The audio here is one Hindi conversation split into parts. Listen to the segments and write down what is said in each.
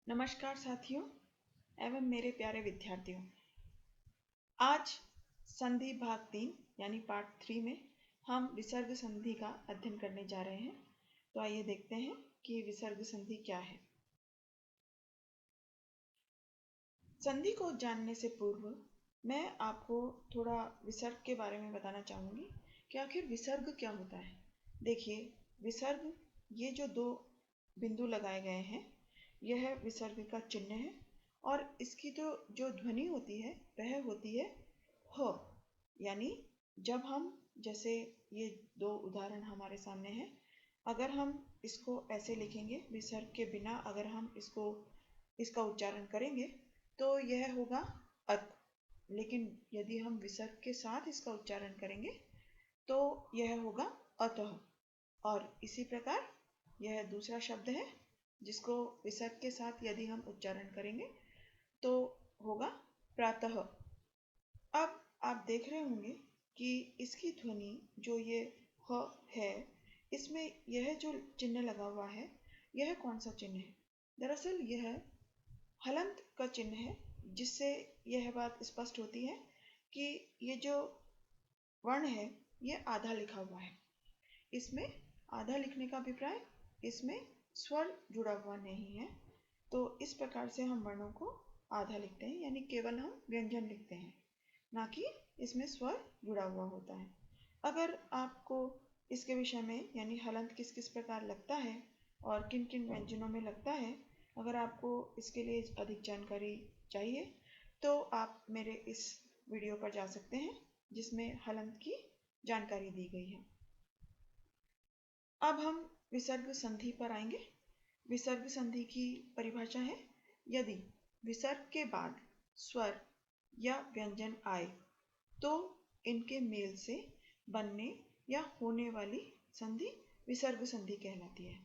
नमस्कार साथियों एवं मेरे प्यारे विद्यार्थियों। आज संधि भाग 3 यानी पार्ट 3 में हम विसर्ग संधि का अध्ययन करने जा रहे हैं। तो आइए देखते हैं कि विसर्ग संधि क्या है। संधि को जानने से पूर्व मैं आपको थोड़ा विसर्ग के बारे में बताना चाहूँगी कि आखिर विसर्ग क्या होता है। देखिए, विसर्ग ये जो दो बिंदु लगाए गए हैं, यह विसर्ग का चिन्ह है और इसकी तो जो ध्वनि होती है वह होती है ह। यानी जब हम, जैसे ये दो उदाहरण हमारे सामने हैं, अगर हम इसको ऐसे लिखेंगे विसर्ग के बिना, अगर हम इसका उच्चारण करेंगे तो यह होगा अत। लेकिन यदि हम विसर्ग के साथ इसका उच्चारण करेंगे तो यह होगा अतः। और इसी प्रकार यह दूसरा शब्द है जिसको विसर्ग के साथ यदि हम उच्चारण करेंगे तो होगा प्रातः। अब आप देख रहे होंगे कि इसकी ध्वनि जो ये ह है, इसमें यह जो चिन्ह लगा हुआ है, यह कौन सा चिन्ह है? दरअसल यह हलंत का चिन्ह है, जिससे यह बात स्पष्ट होती है कि ये जो वर्ण है ये आधा लिखा हुआ है। इसमें आधा लिखने का अभिप्राय, इसमें स्वर जुड़ा हुआ नहीं है। तो इस प्रकार से हम वर्णों को आधा लिखते हैं, यानी केवल हम व्यंजन लिखते हैं, ना कि इसमें स्वर जुड़ा हुआ होता है। अगर आपको इसके विषय में, यानी हलंत किस किस प्रकार लगता है और किन किन व्यंजनों में लगता है, अगर आपको इसके लिए अधिक जानकारी चाहिए तो आप मेरे इस वीडियो पर जा सकते हैं जिसमें हलंत की जानकारी दी गई है। अब हम विसर्ग संधि पर आएंगे। विसर्ग संधि की परिभाषा है, यदि विसर्ग के बाद स्वर या व्यंजन आए तो इनके मेल से बनने या होने वाली संधि विसर्ग संधि कहलाती है।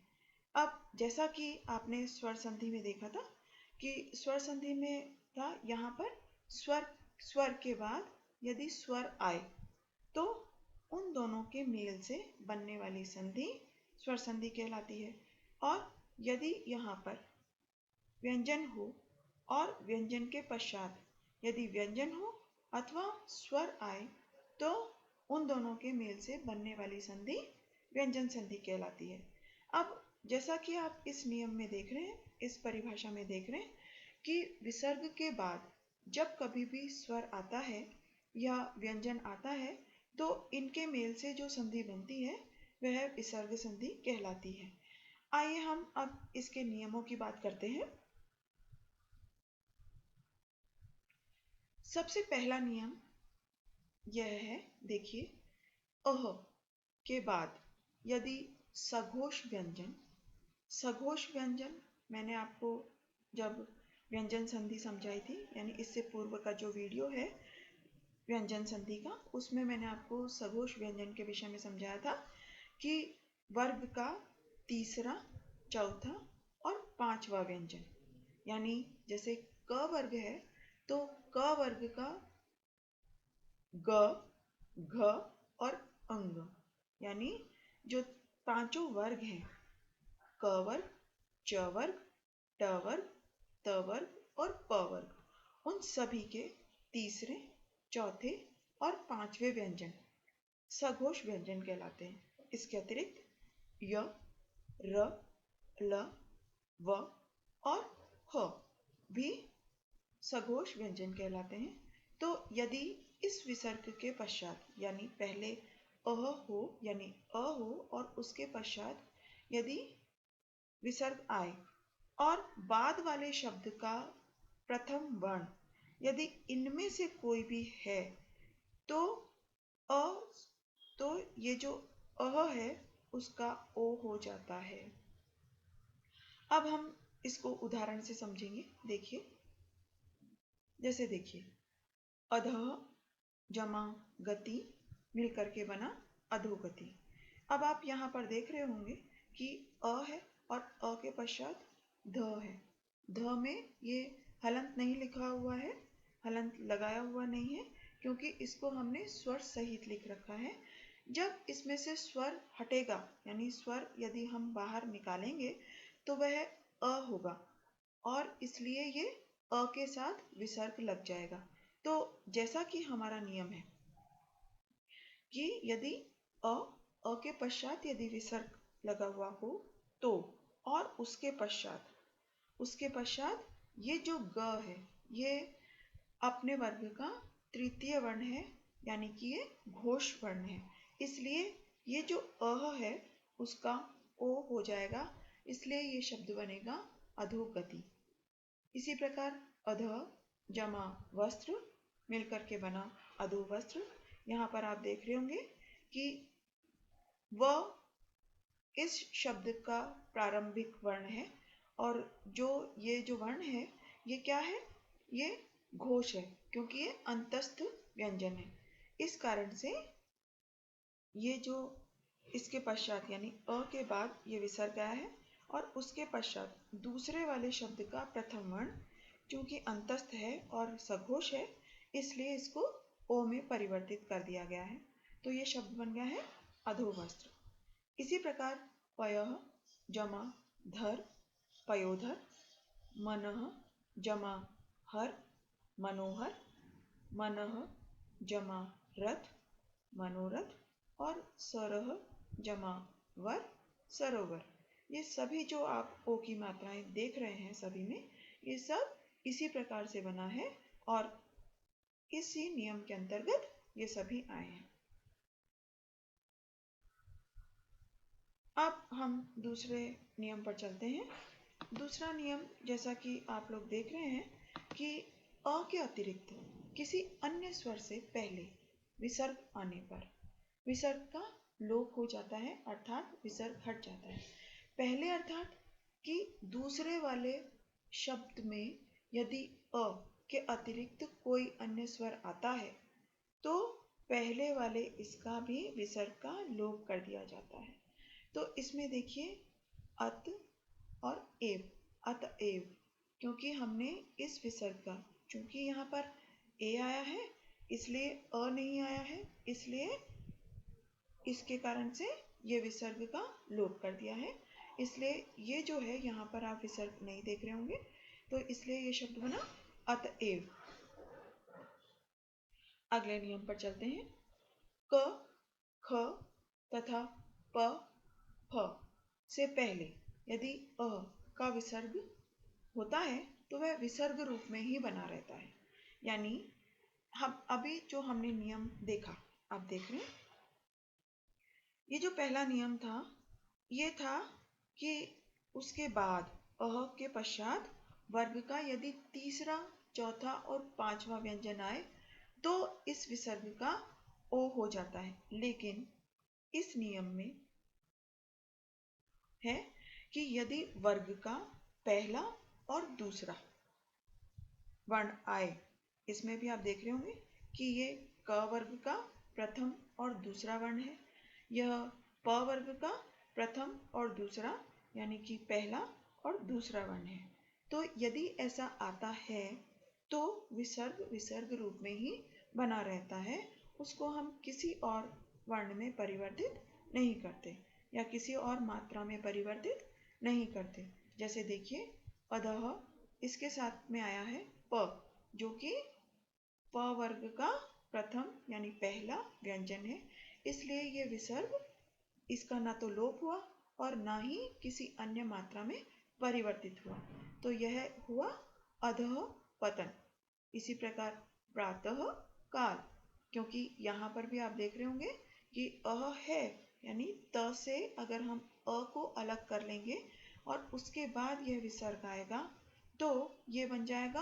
अब जैसा कि आपने स्वर संधि में देखा था कि स्वर संधि में था, यहाँ पर स्वर के बाद यदि स्वर आए तो उन दोनों के मेल से बनने वाली संधि स्वर संधि कहलाती है। और यदि यहाँ पर व्यंजन हो और व्यंजन के पश्चात यदि व्यंजन हो अथवा स्वर आए तो उन दोनों के मेल से बनने वाली संधि व्यंजन संधि कहलाती है। अब जैसा कि आप इस नियम में देख रहे हैं, इस परिभाषा में देख रहे हैं कि विसर्ग के बाद जब कभी भी स्वर आता है या व्यंजन आता है तो इनके मेल से जो संधि बनती है वह विसर्ग संधि कहलाती है। आइए हम अब इसके नियमों की बात करते हैं। सबसे पहला नियम यह है, देखिए, अह के बाद यदि सघोष व्यंजन मैंने आपको जब व्यंजन संधि समझाई थी, यानी इससे पूर्व का जो वीडियो है व्यंजन संधि का, उसमें मैंने आपको सघोष व्यंजन के विषय में समझाया था कि वर्ग का तीसरा, चौथा और पांचवा व्यंजन, यानी जैसे क वर्ग है तो क वर्ग का ग, घ और अंग, यानी जो पांचों वर्ग हैं, क वर्ग, च वर्ग, ट वर्ग, त वर्ग और प वर्ग, उन सभी के तीसरे, चौथे और पांचवें व्यंजन सघोष व्यंजन कहलाते हैं। इसके अतिरिक्त य, र, ल, व और ह भी सघोष व्यंजन कहलाते हैं। तो यदि इस विसर्ग के पश्चात, यानी पहले अह हो, यानी अ हो और उसके पश्चात यदि विसर्ग आए और बाद वाले शब्द का प्रथम वर्ण यदि इनमें से कोई भी है तो अ तो ये जो अह है उसका ओ हो जाता है। अब हम इसको उदाहरण से समझेंगे। देखिए, जैसे देखिए, अधः जमा गति मिलकर के बना अधोगति। अब आप यहाँ पर देख रहे होंगे कि अ है और अ के पश्चात ध है। ध में ये हलंत नहीं लिखा हुआ है, हलंत लगाया हुआ नहीं है, क्योंकि इसको हमने स्वर सहित लिख रखा है। जब इसमें से स्वर हटेगा, यानी स्वर यदि हम बाहर निकालेंगे तो वह अ होगा। और इसलिए ये अ के साथ विसर्ग लग जाएगा। तो जैसा कि हमारा नियम है कि यदि अ के पश्चात यदि विसर्ग लगा हुआ हो तो, और उसके पश्चात ये जो ग है ये अपने वर्ग का तृतीय वर्ण है, यानी कि ये घोष वर्ण है, इसलिए ये जो अह है उसका ओ हो जाएगा, इसलिए ये शब्द बनेगा अधोगति। इसी प्रकार अधः जमा वस्त्र मिलकर के बना अधोवस्त्र। यहाँ पर आप देख रहे होंगे कि व इस शब्द का प्रारंभिक वर्ण है, और ये जो वर्ण है ये क्या है, ये घोष है, क्योंकि ये अंतस्थ व्यंजन है। इस कारण से ये जो इसके पश्चात यानी अ के बाद ये विसर्ग आया है, और उसके पश्चात दूसरे वाले शब्द का प्रथम वर्ण क्योंकि अंतस्थ है और सघोष है, इसलिए इसको ओ में परिवर्तित कर दिया गया है। तो ये शब्द बन गया है अधोवस्त्र। इसी प्रकार पयः जमा धर पयोधर, मनः जमा हर मनोहर, मनः जमा रथ मनोरथ, और सरह जमा वर सरोवर। ये सभी जो आप ओ की मात्राएं देख रहे हैं सभी में, ये सब इसी प्रकार से बना है और इसी नियम के अंतर्गत ये सभी आए हैं। अब हम दूसरे नियम पर चलते हैं। दूसरा नियम, जैसा कि आप लोग देख रहे हैं कि अ के अतिरिक्त किसी अन्य स्वर से पहले विसर्ग आने पर विसर्ग का लोप हो जाता है, अर्थात विसर्ग हट जाता है। पहले अर्थात कि दूसरे वाले शब्द में यदि अ के अतिरिक्त कोई अन्य स्वर आता है तो पहले वाले इसका भी विसर्ग का लोप कर दिया जाता है। तो इसमें देखिए अत और एव, अतएव, क्योंकि हमने इस विसर्ग का, चूंकि यहाँ पर ए आया है इसलिए अ नहीं आया है, इसलिए इसके कारण से ये विसर्ग का लोप कर दिया है, इसलिए ये जो है यहाँ पर आप विसर्ग नहीं देख रहे होंगे, तो इसलिए ये शब्द बना अतएव। अगले नियम पर चलते हैं। क ख तथा प फ से पहले यदि अ का विसर्ग होता है तो वह विसर्ग रूप में ही बना रहता है। यानी हम अभी जो हमने नियम देखा, आप देख रहे हैं, ये जो पहला नियम था ये था कि उसके बाद अह के पश्चात वर्ग का यदि तीसरा, चौथा और पांचवा व्यंजन आए तो इस विसर्ग का ओ हो जाता है। लेकिन इस नियम में है कि यदि वर्ग का पहला और दूसरा वर्ण आए, इसमें भी आप देख रहे होंगे कि ये क वर्ग का प्रथम और दूसरा वर्ण है, यह प वर्ग का प्रथम और दूसरा यानी कि पहला और दूसरा वर्ण है। तो यदि ऐसा आता है तो विसर्ग विसर्ग रूप में ही बना रहता है, उसको हम किसी और वर्ण में परिवर्तित नहीं करते या किसी और मात्रा में परिवर्तित नहीं करते। जैसे देखिए अधः, इसके साथ में आया है प, जो कि प वर्ग का प्रथम यानी पहला व्यंजन है, इसलिए ये विसर्ग इसका ना तो लोप हुआ और ना ही किसी अन्य मात्रा में परिवर्तित हुआ, तो यह हुआ अधः पतन। इसी प्रकार प्रातः काल, क्योंकि यहाँ पर भी आप देख रहे होंगे कि अह है, यानी त से अगर हम अ को अलग कर लेंगे और उसके बाद यह विसर्ग आएगा तो ये बन जाएगा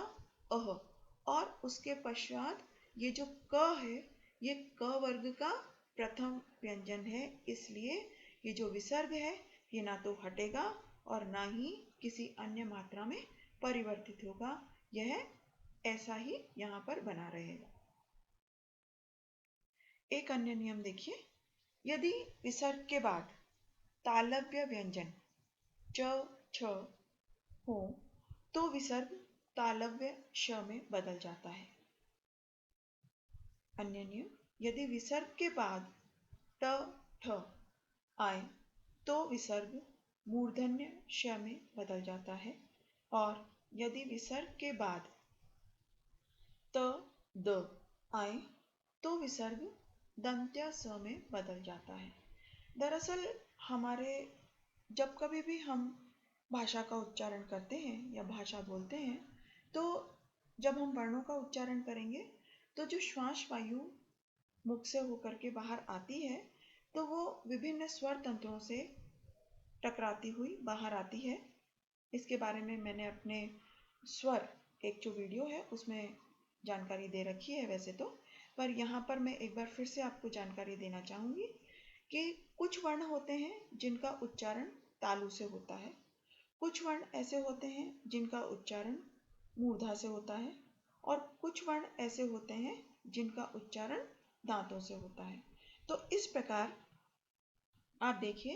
अह, और उसके पश्चात ये जो क है ये क वर्ग का प्रथम व्यंजन है, इसलिए ये जो विसर्ग है ये ना तो हटेगा और ना ही किसी अन्य मात्रा में परिवर्तित होगा, यह ऐसा ही यहाँ पर बना रहेगा। एक अन्य नियम देखिए, यदि विसर्ग के बाद तालव्य व्यंजन च छ हो तो विसर्ग तालव्य श में बदल जाता है। अन्य नियम, यदि विसर्ग के बाद ट ठ आए तो विसर्ग मूर्धन्य श में बदल जाता है, और यदि विसर्ग के बाद त द आए तो विसर्ग दंत्य स में बदल जाता है। दरअसल हमारे जब कभी भी हम भाषा का उच्चारण करते हैं या भाषा बोलते हैं तो जब हम वर्णों का उच्चारण करेंगे तो जो श्वास वायु मुख से होकर के बाहर आती है तो वो विभिन्न स्वर तंत्रों से टकराती हुई बाहर आती है। इसके बारे में मैंने अपने स्वर एक जो वीडियो है उसमें जानकारी दे रखी है वैसे तो, पर यहाँ पर मैं एक बार फिर से आपको जानकारी देना चाहूँगी कि कुछ वर्ण होते हैं जिनका उच्चारण तालु से होता है, कुछ वर्ण ऐसे होते हैं जिनका उच्चारण मूर्धा से होता है और कुछ वर्ण ऐसे होते हैं जिनका उच्चारण दांतों से होता है। तो इस प्रकार आप देखिए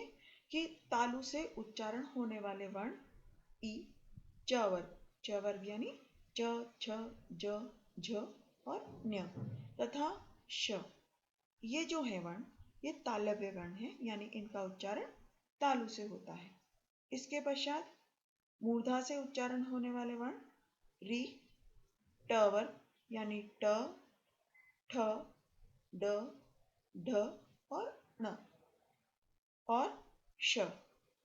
कि तालु से उच्चारण होने वाले वर्ण ई, च वर्ग यानी च, छ, ज, झ और न्य तथा श, ये जो है वर्ण ये तालव्य वर्ण है, यानी इनका उच्चारण तालु से होता है। इसके पश्चात मूर्धा से उच्चारण होने वाले वर्ण री, ट वर्ग यानी ट, ठ, ड, ढ और ण और श,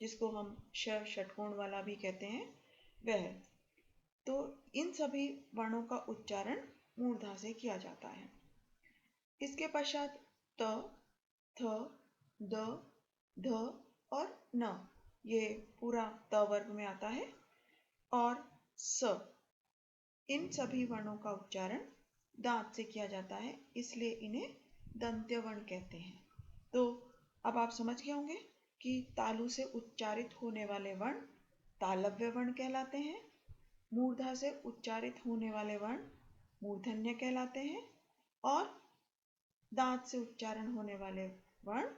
जिसको हम षटकोण वाला भी कहते हैं वह। तो इन सभी वर्णों का उच्चारण मूर्धा से किया जाता है। इसके पश्चात त, थ, द, ध और न, ये पूरा त वर्ग में आता है और स, इन सभी वर्णों का उच्चारण दांत से किया जाता है, इसलिए इन्हें दंत्य वर्ण कहते हैं। तो अब आप समझ गए होंगे कि तालु से उच्चारित होने वाले वर्ण तालव्य वर्ण कहलाते हैं, मूर्धा से उच्चारित होने वाले वर्ण मूर्धन्य कहलाते हैं और दांत से उच्चारण होने वाले वर्ण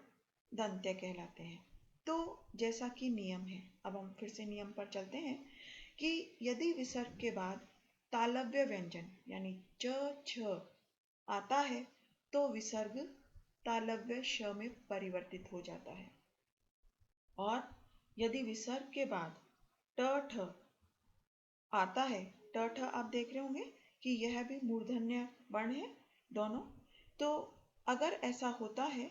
दंत्य कहलाते हैं। तो जैसा कि नियम है, अब हम फिर से नियम पर चलते हैं कि यदि विसर्ग के बाद तालव्य व्यंजन यानी च, छ आता है तो विसर्ग तालव्य श में परिवर्तित हो जाता है और यदि विसर्ग के बाद ट, ठ आता है, ट, ठ आप देख रहे होंगे कि यह भी मूर्धन्य वर्ण है दोनों, तो अगर ऐसा होता है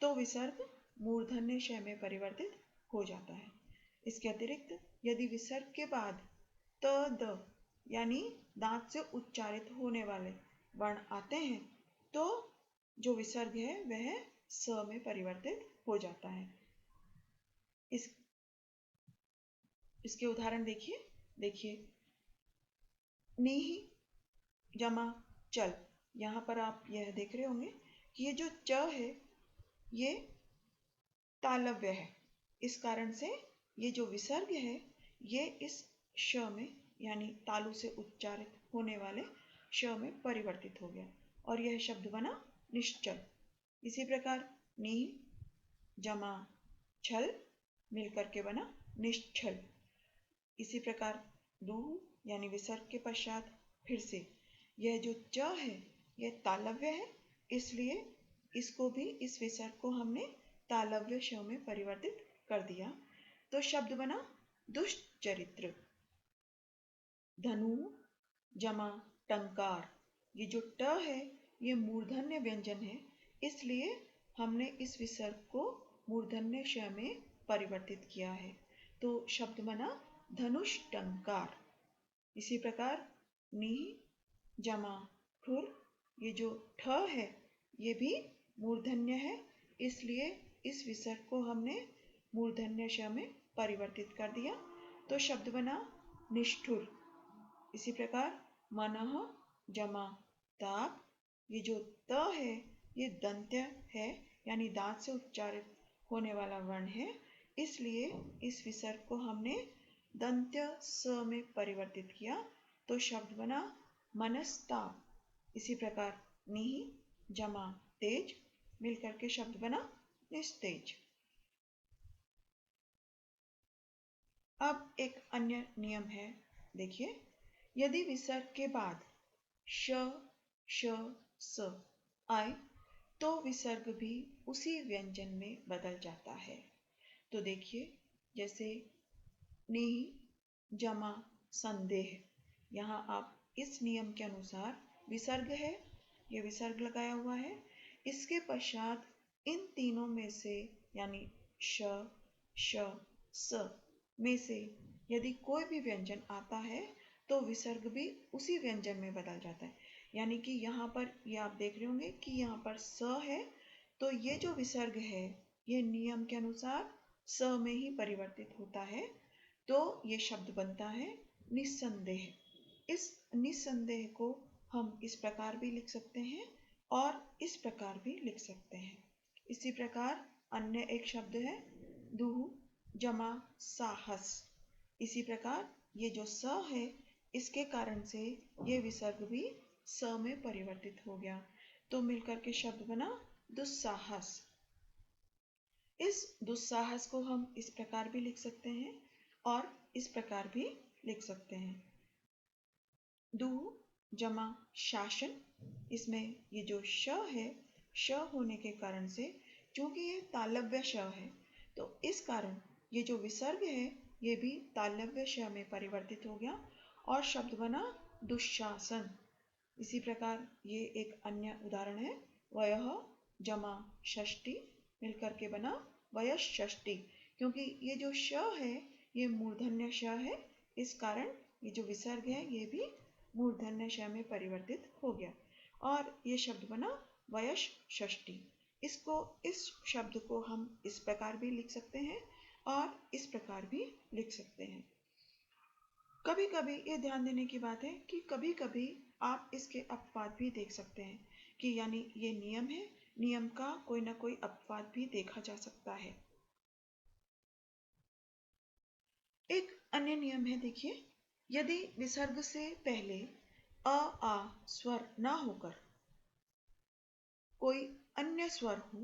तो विसर्ग मूर्धन्य श में परिवर्तित हो जाता है। इसके अतिरिक्त यदि विसर्ग के बाद त, द यानी दांत से उच्चारित होने वाले वर्ण आते हैं तो जो विसर्ग है वह स में परिवर्तित हो जाता है। इसके उदाहरण देखिए नीहि जमा चल, यहाँ पर आप यह देख रहे होंगे कि ये जो च है ये तालव्य है, इस कारण से ये जो विसर्ग है ये इस श में यानी तालु से उच्चारित होने वाले श में परिवर्तित हो गया और यह शब्द बना निश्चल। इसी प्रकार नी जमा छल मिलकर के बना निश्चल। इसी प्रकार दू यानी विसर्ग के पश्चात फिर से यह जो च है यह तालव्य है, इसलिए इसको भी इस विसर्ग को हमने तालव्य श में परिवर्तित कर दिया तो शब्द बना दुष्चरित्र। धनु जमा टंकार, ये जो ट है ये मूर्धन्य व्यंजन है, इसलिए हमने इस विसर्ग को मूर्धन्य श में परिवर्तित किया है तो शब्द बना धनुष टंकार। इसी प्रकार नी जमा ठुर, ये जो ठ है ये भी मूर्धन्य है, इसलिए इस विसर्ग को हमने मूर्धन्य श में परिवर्तित कर दिया तो शब्द बना निष्ठुर। इसी प्रकार मनः जमा ताप, ये जो त है ये दंत्य है यानी दांत से उच्चारित होने वाला वर्ण है, इसलिए इस विसर्ग को हमने दंत्य स में परिवर्तित किया तो शब्द बना मनस्ताप। इसी प्रकार नी जमा तेज मिलकर के शब्द बना निस्तेज। अब एक अन्य नियम है, देखिए यदि विसर्ग के बाद श, श, स आए तो विसर्ग भी उसी व्यंजन में बदल जाता है। तो देखिए जैसे नी जमा संदेह। यहाँ आप इस नियम के अनुसार विसर्ग है, ये विसर्ग लगाया हुआ है, इसके पश्चात इन तीनों में से यानी श, श, स में से यदि कोई भी व्यंजन आता है तो विसर्ग भी उसी व्यंजन में बदल जाता है। यानी कि यहाँ पर ये आप देख रहे होंगे कि यहाँ पर स है, तो ये जो विसर्ग है ये नियम के अनुसार स में ही परिवर्तित होता है, तो ये शब्द बनता है निस्संदेह। इस निस्संदेह को हम इस प्रकार भी लिख सकते हैं और इस प्रकार भी लिख सकते हैं। इसी प्रकार अन्य एक शब्द है दुह जमा साहस। इसी प्रकार ये जो स है इसके कारण से ये विसर्ग भी स में परिवर्तित हो गया, तो मिलकर के शब्द बना दुस्साहस। इस दुस्साहस को हम इस प्रकार भी लिख सकते हैं और इस प्रकार भी लिख सकते हैं। दु जमा शासन, इसमें ये जो श है, श होने के कारण से चूंकि ये तालव्य श है, तो इस कारण ये जो विसर्ग है ये भी तालव्य श में परिवर्तित हो गया और शब्द बना दुशासन। इसी प्रकार ये एक अन्य उदाहरण है वयः जमा षष्ठी, मिलकर के बना वयःषष्ठी। क्योंकि ये जो श है ये मूर्धन्य श है, इस कारण ये जो विसर्ग है ये भी मूर्धन्य श में परिवर्तित हो गया और ये शब्द बना वयःषष्ठी। इस शब्द को हम इस प्रकार भी लिख सकते हैं और इस प्रकार भी लिख सकते हैं। कभी कभी ये ध्यान देने की बात है कि कभी कभी आप इसके अपवाद भी देख सकते हैं कि यानी ये नियम है, नियम का कोई ना कोई अपवाद भी देखा जा सकता है। एक अन्य नियम है, देखिए, यदि विसर्ग से पहले अ आ स्वर ना होकर कोई अन्य स्वर हो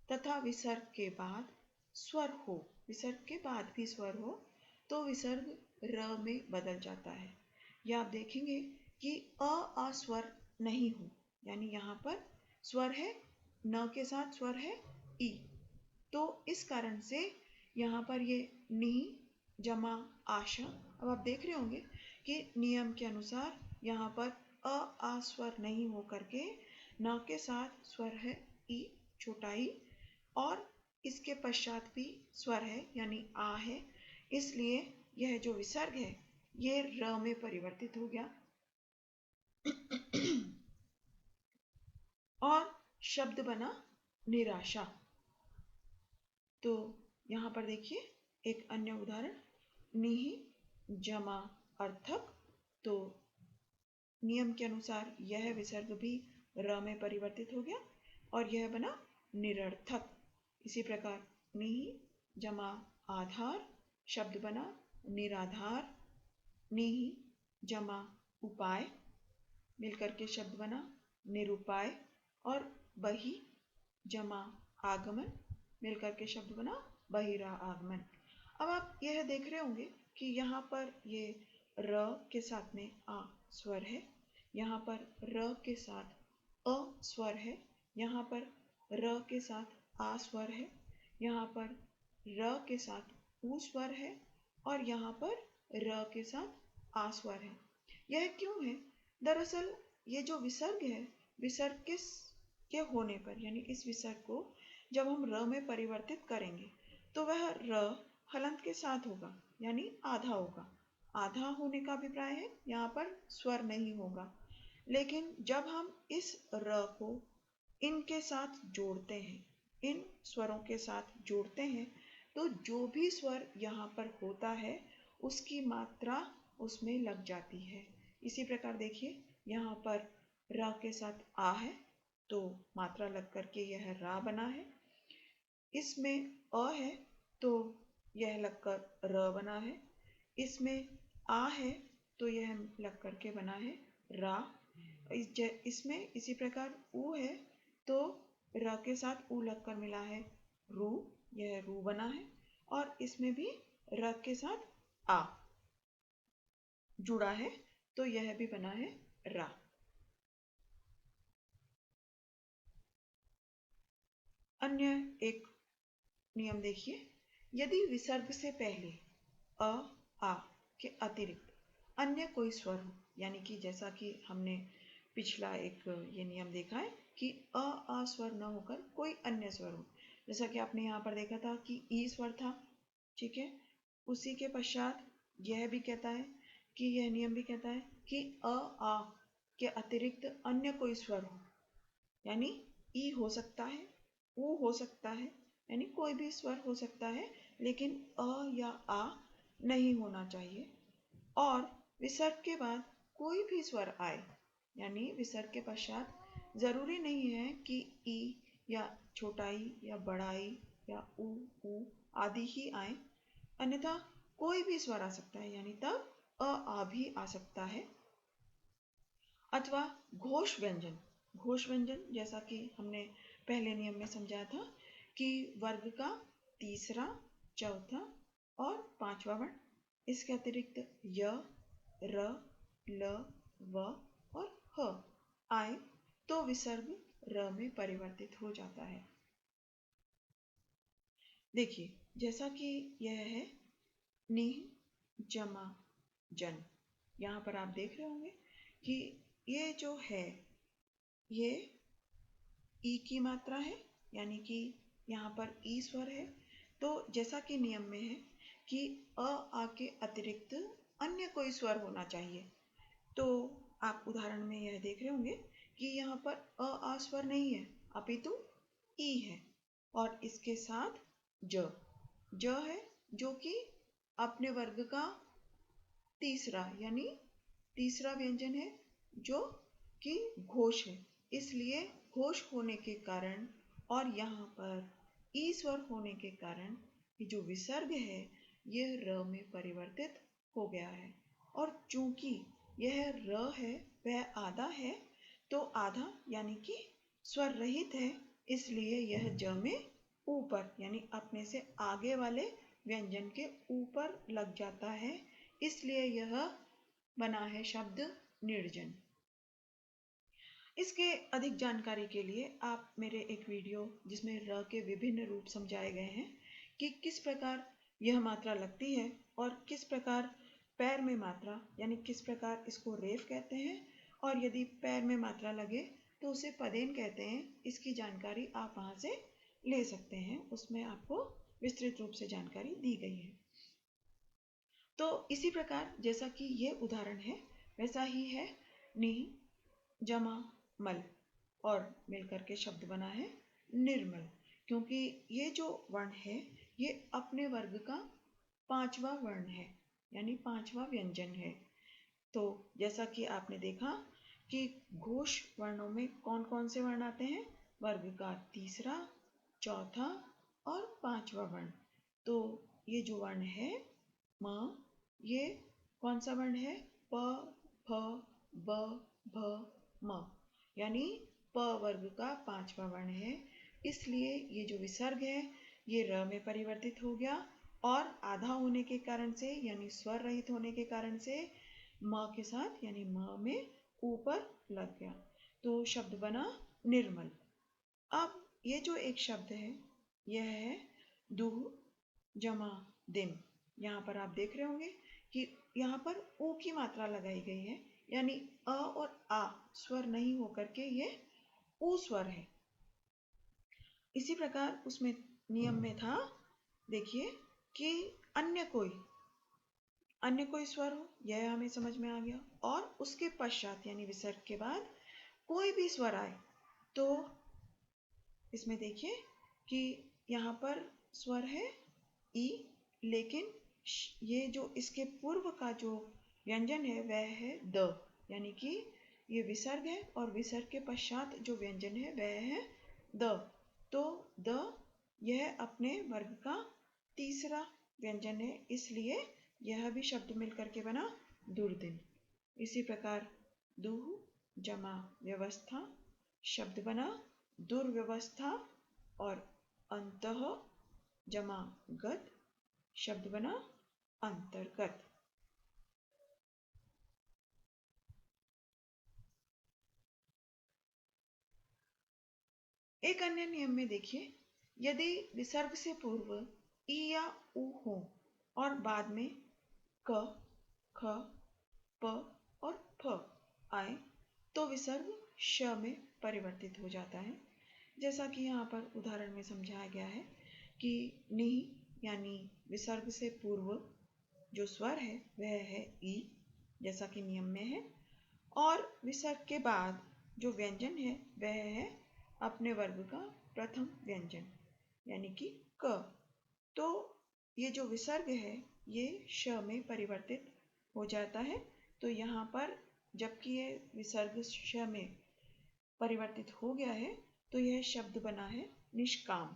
तथा विसर्ग के बाद स्वर हो, विसर्ग के बाद भी स्वर हो, तो विसर्ग र में बदल जाता है। या आप देखेंगे कि आ स्वर नहीं हो, यानी यहाँ पर स्वर है, न के साथ स्वर है ई, तो इस कारण से यहाँ पर ये नी जमा आशा। अब आप देख रहे होंगे कि नियम के अनुसार यहाँ पर आ स्वर नहीं हो करके न के साथ स्वर है ई, छोटा ई, और इसके पश्चात भी स्वर है यानी आ है, इसलिए यह जो विसर्ग है ये र में परिवर्तित हो गया और शब्द बना निराशा। तो यहाँ पर देखिए एक अन्य उदाहरण, निहि जमा अर्थक, तो नियम के अनुसार यह विसर्ग भी र में परिवर्तित हो गया और यह बना निरर्थक। इसी प्रकार निहि जमा आधार, शब्द बना निराधार। निहि जमा उपाय, मिलकर के शब्द बना निरुपाय। और बहि जमा आगमन, मिलकर के शब्द बना बहिरा आगमन। अब आप यह देख रहे होंगे कि यहाँ पर ये र के साथ में आ स्वर है, यहाँ पर र के साथ अ स्वर है, यहाँ पर र के साथ आ स्वर है, यहाँ पर र के साथ ऊ स्वर है और यहाँ पर र के साथ आ स्वर है। यह क्यों है? दरअसल ये जो विसर्ग है, विसर्ग के होने पर यानी इस विसर्ग को जब हम र में परिवर्तित करेंगे तो वह र हलंत के साथ होगा यानी आधा होगा। आधा होने का अभिप्राय है, यहाँ पर स्वर नहीं होगा। लेकिन जब हम इस र को इनके साथ जोड़ते हैं, इन स्वरों के साथ जोड़ते हैं, तो जो भी स्वर यहाँ पर होता है उसकी मात्रा उसमें लग जाती है। इसी प्रकार देखिए यहाँ पर र के साथ आ है तो मात्रा लग करके यह रा बना है। इसमें अ है तो यह लगकर र बना है। इसमें आ है तो यह लग करके बना है रा। इसमें इसी प्रकार ऊ है तो र के साथ ऊ लगकर मिला है रू, यह रू बना है। और इसमें भी र के साथ आ जुड़ा है तो यह भी बना है रा। अन्य एक नियम देखिए, यदि विसर्ग से पहले अ आ के अतिरिक्त अन्य कोई स्वर हो, यानी कि जैसा कि हमने पिछला एक ये नियम देखा है कि आ स्वर न होकर कोई अन्य स्वर हो। जैसा कि आपने यहाँ पर देखा था कि ई स्वर था, ठीक है। उसी के पश्चात यह भी कहता है कि यह नियम भी कहता है कि आ के अतिरिक्त अन्य कोई स्वर हो, यानी ई हो सकता है, ऊ हो सकता है, यानी कोई भी स्वर हो सकता है, लेकिन अ या आ नहीं होना चाहिए। और विसर्ग के बाद कोई भी स्वर आए, यानी विसर्ग के पश्चात जरूरी नहीं है कि ई या छोटा ई या बड़ा ई या ऊ आदि ही आए, अन्यथा कोई भी स्वर आ सकता है, यानी तब आ भी आ सकता है। अथवा घोष व्यंजन, घोष व्यंजन जैसा कि हमने पहले नियम में समझाया था कि वर्ग का तीसरा, चौथा और पांचवा वर्ण, इसके अतिरिक्त य, र, ल, व और ह आए तो विसर्ग र में परिवर्तित हो जाता है। देखिए, जैसा कि यह है नि जमा जन, यहाँ पर आप देख रहे होंगे कि ये जो है ये ई की मात्रा है, यानी कि यहाँ पर ई स्वर है। तो जैसा कि नियम में है कि आ के अतिरिक्त अन्य कोई स्वर होना चाहिए, तो आप उदाहरण में यह देख रहे होंगे कि यहाँ पर आ स्वर नहीं है, अपितु ई है, और इसके साथ ज है, जो कि अपने वर्ग का तीसरा, यानी तीसरा व्यंजन है, जो कि घोष है। इसलिए घोष होने के कारण और यहाँ पर ई स्वर होने के कारण ये जो विसर्ग है यह र में परिवर्तित हो गया है। और चूंकि यह र है वह आधा है, तो आधा यानी कि स्वर रहित है, इसलिए यह ज में ऊपर यानी अपने से आगे वाले व्यंजन के ऊपर लग जाता है, इसलिए यह बना है शब्द निर्जन। इसके अधिक जानकारी के लिए आप मेरे एक वीडियो जिसमें र के विभिन्न रूप समझाए गए हैं कि किस प्रकार यह मात्रा लगती है और किस प्रकार पैर में मात्रा, यानी किस प्रकार इसको रेफ कहते हैं, और यदि पैर में मात्रा लगे तो उसे पदेन कहते हैं, इसकी जानकारी आप वहां से ले सकते हैं। उसमें आपको विस्तृत रूप से जानकारी दी गई है। तो इसी प्रकार जैसा कि ये उदाहरण है वैसा ही है नि जमा मल, और मिलकर के शब्द बना है निर्मल, क्योंकि ये जो वर्ण है ये अपने वर्ग का पांचवा वर्ण है, यानी पांचवा व्यंजन है। तो जैसा कि आपने देखा कि घोष वर्णों में कौन कौन से वर्ण आते हैं, वर्ग का तीसरा, चौथा और पांचवा वर्ण। तो ये जो वर्ण है म, ये कौन सा वर्ण है, प, फ, ब, भ, म, यानी प वर्ग का पांचवा वर्ण है। इसलिए ये जो विसर्ग है ये र में परिवर्तित हो गया, और आधा होने के कारण से यानी स्वर रहित होने के कारण से म के साथ यानी म में ऊपर लग गया, तो शब्द बना निर्मल। अब ये जो एक शब्द है यह है दुह जमा दिन। यहाँ पर आप देख रहे होंगे कि यहाँ पर ऊ की मात्रा लगाई गई है, यानी अ और आ स्वर नहीं होकर के ये ऊ स्वर है। इसी प्रकार उसमें नियम में था, देखिए कि अन्य कोई स्वर हो, यह हमें समझ में आ गया, और उसके पश्चात यानी विसर्ग के बाद कोई भी स्वर आए, तो इसमें देखिए कि यहाँ पर स्वर है ई, लेकिन ये जो इसके पूर्व का जो व्यंजन है वह है द, यानी कि ये विसर्ग है और विसर्ग के पश्चात जो व्यंजन है वह है द। तो द यह अपने वर्ग का तीसरा व्यंजन है, इसलिए यह भी शब्द मिलकर के बना दुर्दिन। इसी प्रकार दुह जमा व्यवस्था शब्द बना दुर्व्यवस्था, और अंतः जमा गत शब्द बना अंतर्गत। एक अन्य नियम में देखिए, यदि विसर्ग से पूर्व ई या ऊ हो और बाद में क, ख, प और फ आए तो विसर्ग श में परिवर्तित हो जाता है। जैसा कि यहाँ पर उदाहरण में समझाया गया है कि नि यानी विसर्ग से पूर्व जो स्वर है वह है ई, जैसा कि नियम में है, और विसर्ग के बाद जो व्यंजन है वह है अपने वर्ग का प्रथम व्यंजन यानी कि क। तो ये जो विसर्ग है ये श में परिवर्तित हो जाता है। तो यहाँ पर जबकि ये विसर्ग श में परिवर्तित हो गया है तो यह शब्द बना है निष्काम।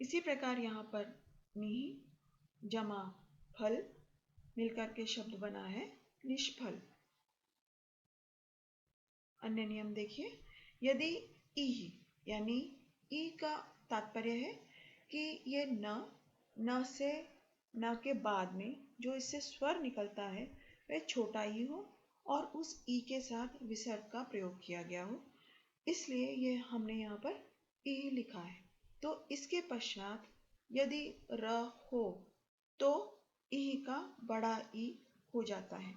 इसी प्रकार यहाँ पर नि जमा फल मिलकर के शब्द बना है निष्फल। अन्य नियम देखिए, यदि ई यानी ई का तात्पर्य है कि ये न से न के बाद में जो इससे स्वर निकलता है वह छोटा ई हो और उस ई के साथ विसर्ग का प्रयोग किया गया हो, इसलिए ये हमने यहाँ पर ई लिखा है। तो इसके पश्चात यदि र हो तो ई का बड़ा ई हो जाता है।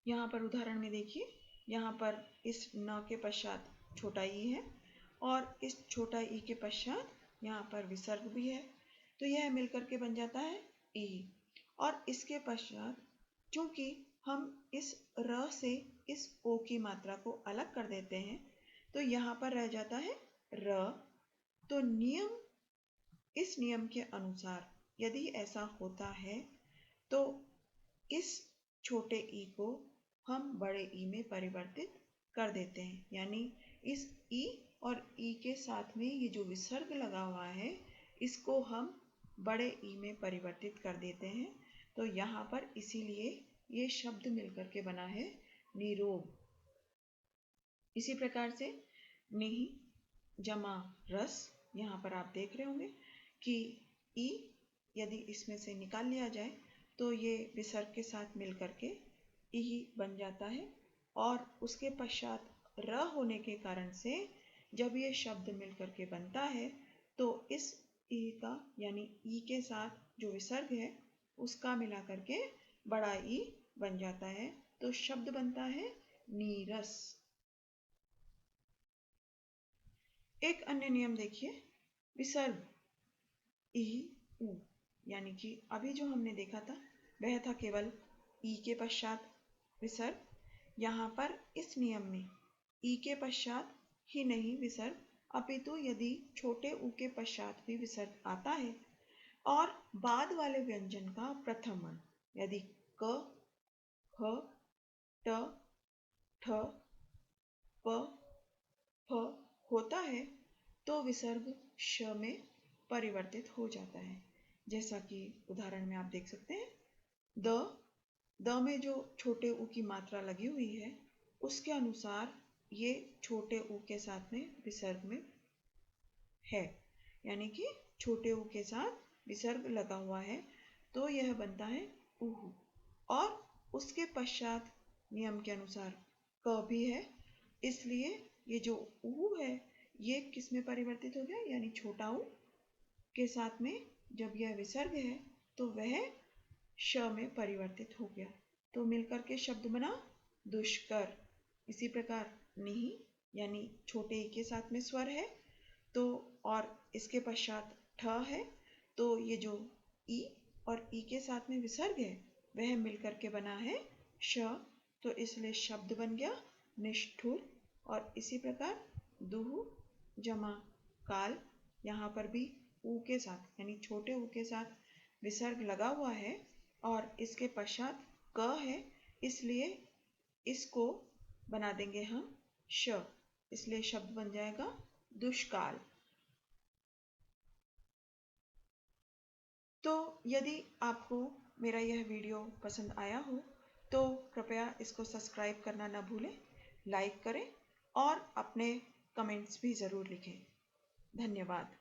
यहाँ पर उदाहरण में देखिए, यहाँ पर इस न के पश्चात छोटा ई है और इस छोटा ई के पश्चात यहाँ पर विसर्ग भी है, तो यह मिलकर के बन जाता है ई। और इसके पश्चात चूंकि हम इस र से इस ओ की मात्रा को अलग कर देते हैं तो यहाँ पर रह जाता है र। तो इस नियम के अनुसार यदि ऐसा होता है तो इस छोटे ई को हम बड़े ई में परिवर्तित कर देते हैं, यानी इस ई और ई के साथ में ये जो विसर्ग लगा हुआ है इसको हम बड़े ई में परिवर्तित कर देते हैं। तो यहाँ पर इसीलिए ये शब्द मिलकर के बना है निरोग। इसी प्रकार से निहि जमा रस, यहाँ पर आप देख रहे होंगे कि ई यदि इसमें से निकाल लिया जाए तो ये विसर्ग के साथ मिलकर के ई बन जाता है और उसके पश्चात र होने के कारण से जब ये शब्द मिलकर के बनता है तो इस ई का यानी ई के साथ जो विसर्ग है उसका मिला करके बड़ा ई बन जाता है, तो शब्द बनता है नीरस। एक अन्य नियम देखिए, विसर्ग ई उ यानी कि अभी जो हमने देखा था वह था केवल ई के पश्चात विसर्ग। यहाँ पर इस नियम में ई के पश्चात ही नहीं विसर्ग अपितु यदि छोटे ऊ के पश्चात भी विसर्ग आता है और बाद वाले व्यंजन का प्रथम वर्ण यदि क, ह, ट, ठ, प, फ होता है तो विसर्ग श में परिवर्तित हो जाता है। जैसा कि उदाहरण में आप देख सकते हैं, द में जो छोटे ऊ की मात्रा लगी हुई है उसके अनुसार ये छोटे ऊ के साथ में विसर्ग में है, यानी कि छोटे ऊ के साथ विसर्ग लगा हुआ है तो यह बनता है उहु। और उसके पश्चात नियम के अनुसार क भी है, इसलिए ये जो ऊ है ये किस में परिवर्तित हो गया, यानी छोटा ऊ के साथ में जब यह विसर्ग है तो वह श में परिवर्तित हो गया, तो मिलकर के शब्द बना दुष्कर। इसी प्रकार निहि यानी छोटे ई के साथ में स्वर है तो और इसके पश्चात ठ है तो ये जो ई और ई के साथ में विसर्ग है वह मिलकर के बना है श, तो इसलिए शब्द बन गया निष्ठुर। और इसी प्रकार दुहु जमा काल, यहाँ पर भी ऊ के साथ यानी छोटे ऊ के साथ विसर्ग लगा हुआ है और इसके पश्चात क है, इसलिए इसको बना देंगे हम श, इसलिए शब्द बन जाएगा दुष्काल। तो यदि आपको मेरा यह वीडियो पसंद आया हो तो कृपया इसको सब्सक्राइब करना न भूलें, लाइक करें और अपने कमेंट्स भी ज़रूर लिखें। धन्यवाद।